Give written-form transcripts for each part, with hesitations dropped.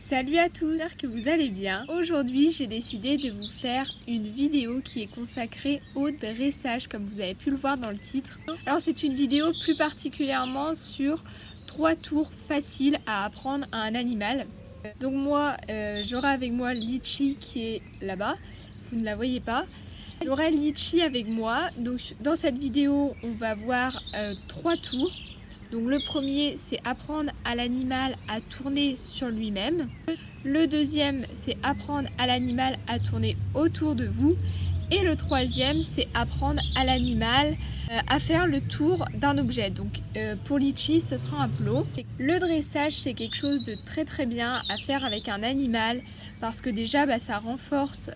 Salut à tous, j'espère que vous allez bien. Aujourd'hui j'ai décidé de vous faire une vidéo qui est consacrée au dressage comme vous avez pu le voir dans le titre. Alors c'est une vidéo plus particulièrement sur 3 tours faciles à apprendre à un animal. Donc moi j'aurai avec moi Litchi qui est là-bas, vous ne la voyez pas. J'aurai Litchi avec moi, donc dans cette vidéo on va voir 3 tours. Donc le premier c'est apprendre à l'animal à tourner sur lui-même. Le deuxième c'est apprendre à l'animal à tourner autour de vous. Et le troisième c'est apprendre à l'animal à faire le tour d'un objet. Donc pour Litchi ce sera un plot. Le dressage c'est quelque chose de très bien à faire avec un animal parce que déjà ça renforce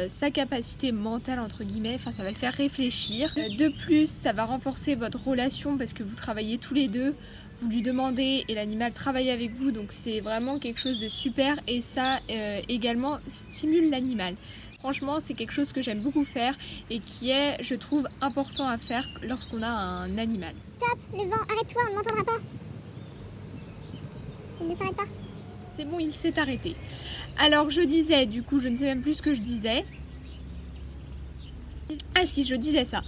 sa capacité mentale entre guillemets, enfin ça va le faire réfléchir. De plus ça va renforcer votre relation parce que vous travaillez tous les deux, vous lui demandez et l'animal travaille avec vous, donc c'est vraiment quelque chose de super et ça également stimule l'animal. Franchement, c'est quelque chose que j'aime beaucoup faire et qui est, je trouve, important à faire lorsqu'on a un animal. Stop, le vent, arrête-toi, on ne m'entendra pas. Il ne s'arrête pas. C'est bon, il s'est arrêté. Alors, je disais, du coup, je ne sais même plus ce que je disais. Ah si, je disais ça.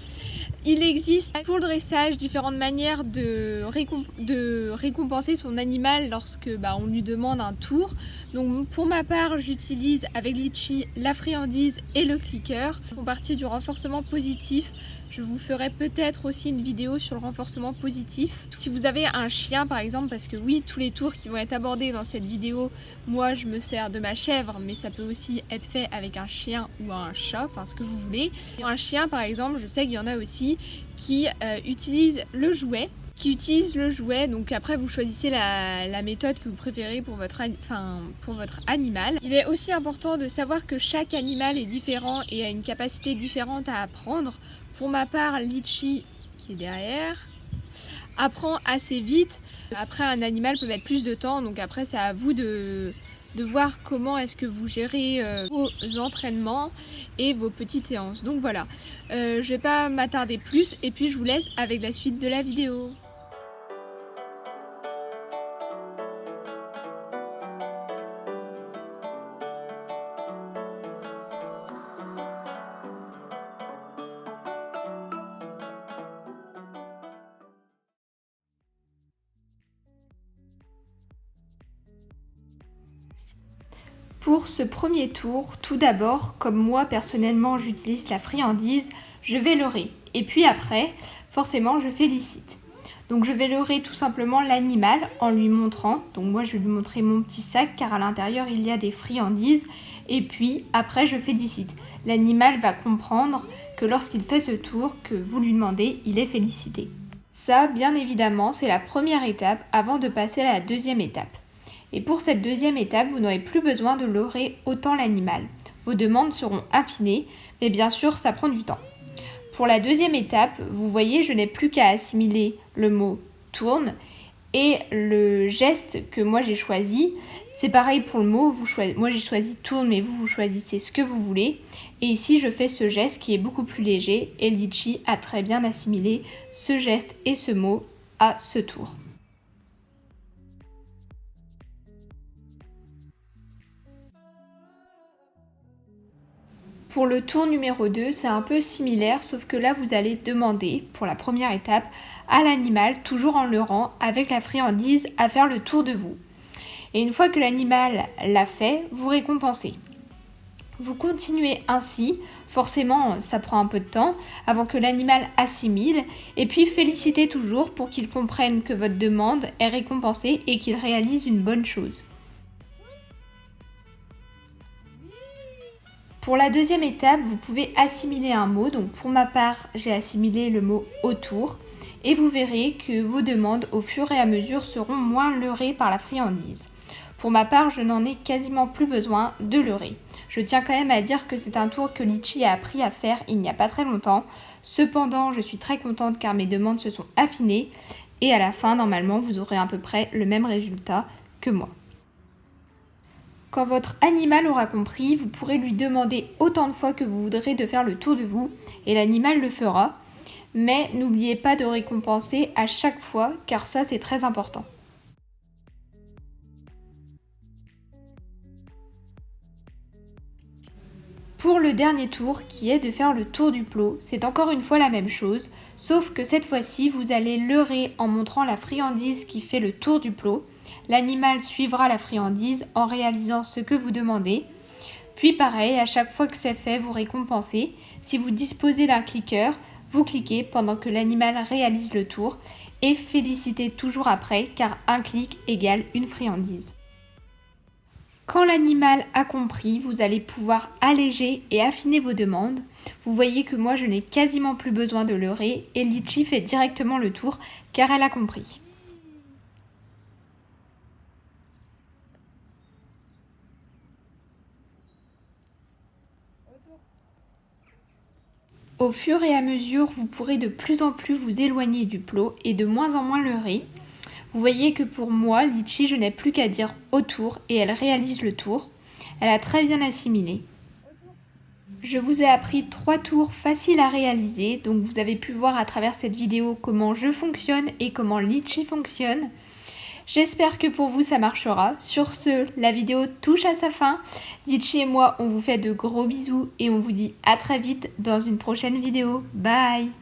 Il existe pour le dressage différentes manières de récompenser son animal lorsque on lui demande un tour. Donc pour ma part, j'utilise avec Litchi la friandise et le clicker. Ils font partie du renforcement positif. Je vous ferai peut-être aussi une vidéo sur le renforcement positif. Si vous avez un chien par exemple, parce que oui, tous les tours qui vont être abordés dans cette vidéo, moi je me sers de ma chèvre, mais ça peut aussi être fait avec un chien ou un chat, enfin ce que vous voulez. Un chien par exemple, je sais qu'il y en a aussi qui utilisent le jouet. Donc après vous choisissez la méthode que vous préférez pour votre animal. Il est aussi important de savoir que chaque animal est différent et a une capacité différente à apprendre. Pour ma part, Litchi, qui est derrière, apprend assez vite. Après un animal peut mettre plus de temps, donc après c'est à vous de voir comment est-ce que vous gérez vos entraînements et vos petites séances. Donc voilà, je vais pas m'attarder plus et puis je vous laisse avec la suite de la vidéo. Pour ce premier tour, tout d'abord, comme moi personnellement j'utilise la friandise, je vais leurrer. Et puis après, forcément je félicite. Donc je vais leurrer tout simplement l'animal en lui montrant. Donc moi je vais lui montrer mon petit sac car à l'intérieur il y a des friandises. Et puis après je félicite. L'animal va comprendre que lorsqu'il fait ce tour que vous lui demandez, il est félicité. Ça, bien évidemment, c'est la première étape avant de passer à la deuxième étape. Et pour cette deuxième étape, vous n'aurez plus besoin de leurrer autant l'animal. Vos demandes seront affinées, mais bien sûr, ça prend du temps. Pour la deuxième étape, vous voyez, je n'ai plus qu'à assimiler le mot tourne et le geste que moi j'ai choisi. C'est pareil pour le mot, moi j'ai choisi tourne, mais vous choisissez ce que vous voulez. Et ici, je fais ce geste qui est beaucoup plus léger et Litchi a très bien assimilé ce geste et ce mot à ce tour. Pour le tour numéro 2, c'est un peu similaire, sauf que là, vous allez demander, pour la première étape, à l'animal, toujours en leurrant, avec la friandise, à faire le tour de vous. Et une fois que l'animal l'a fait, vous récompensez. Vous continuez ainsi, forcément ça prend un peu de temps, avant que l'animal assimile, et puis félicitez toujours pour qu'il comprenne que votre demande est récompensée et qu'il réalise une bonne chose. Pour la deuxième étape, vous pouvez assimiler un mot. Donc pour ma part, j'ai assimilé le mot autour. Et vous verrez que vos demandes, au fur et à mesure, seront moins leurrées par la friandise. Pour ma part, je n'en ai quasiment plus besoin de leurrer. Je tiens quand même à dire que c'est un tour que Litchi a appris à faire il n'y a pas très longtemps. Cependant, je suis très contente car mes demandes se sont affinées. Et à la fin, normalement, vous aurez à peu près le même résultat que moi. Quand votre animal aura compris, vous pourrez lui demander autant de fois que vous voudrez de faire le tour de vous et l'animal le fera. Mais n'oubliez pas de récompenser à chaque fois car ça c'est très important. Pour le dernier tour, qui est de faire le tour du plot, c'est encore une fois la même chose, sauf que cette fois-ci, vous allez leurrer en montrant la friandise qui fait le tour du plot. L'animal suivra la friandise en réalisant ce que vous demandez. Puis pareil, à chaque fois que c'est fait, vous récompensez. Si vous disposez d'un cliqueur, vous cliquez pendant que l'animal réalise le tour et félicitez toujours après car un clic égale une friandise. Quand l'animal a compris, vous allez pouvoir alléger et affiner vos demandes. Vous voyez que moi je n'ai quasiment plus besoin de leurrer et Litchi fait directement le tour car elle a compris. Au fur et à mesure, vous pourrez de plus en plus vous éloigner du plot et de moins en moins leurrer. Vous voyez que pour moi, Litchi, je n'ai plus qu'à dire au tour et elle réalise le tour. Elle a très bien assimilé. Je vous ai appris 3 tours faciles à réaliser, donc vous avez pu voir à travers cette vidéo comment je fonctionne et comment Litchi fonctionne. J'espère que pour vous ça marchera. Sur ce, la vidéo touche à sa fin. Litchi et moi, on vous fait de gros bisous et on vous dit à très vite dans une prochaine vidéo. Bye!